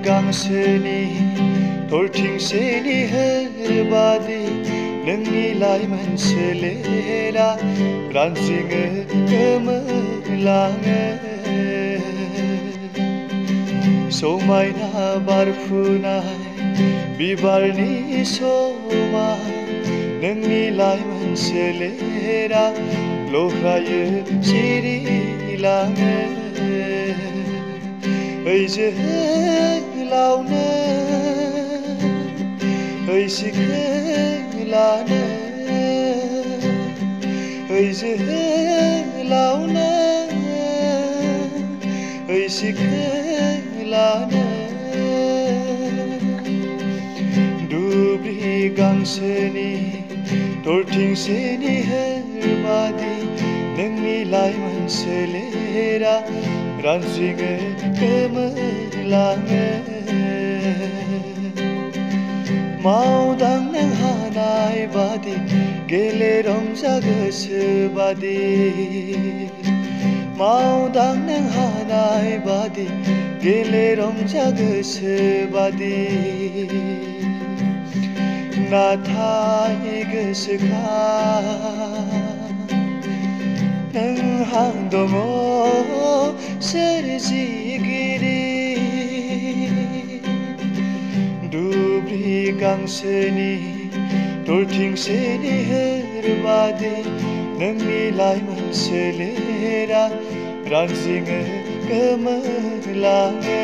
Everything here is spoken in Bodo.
गांसोनि दरथिंसेनि होरबादि नोंनि लाइमोन सोलेरा रानज्रिङो गोमोरलाङो समायना बारफुनाय बिबारनि समा नोंनि लाइमोन सोलेरा लह्रायो सिरिलाङो ओइ जोहोलावनो ओइ सिखोलानो ओइ जोहोलावनो ओइ सिखोलानो दुब्रि गांसोनि दरथिंसेनि होरबादि नोंनि लाइमोन सोलेरा रानज्रिङो गोमोरलाङो मावदां नों हानाय बादि गेले रंजा गोसो बादि मावदां नों हानाय बादि गेले रंजा गोसो बादि नाथाय गोसोखां नोंहा दङ सोरजिगिरि दुब्रि गांसोनि दरथिंसेनि होरबादि नोंनि लाइमोन सोलेरा रानज्रिङो गोमोरलाङो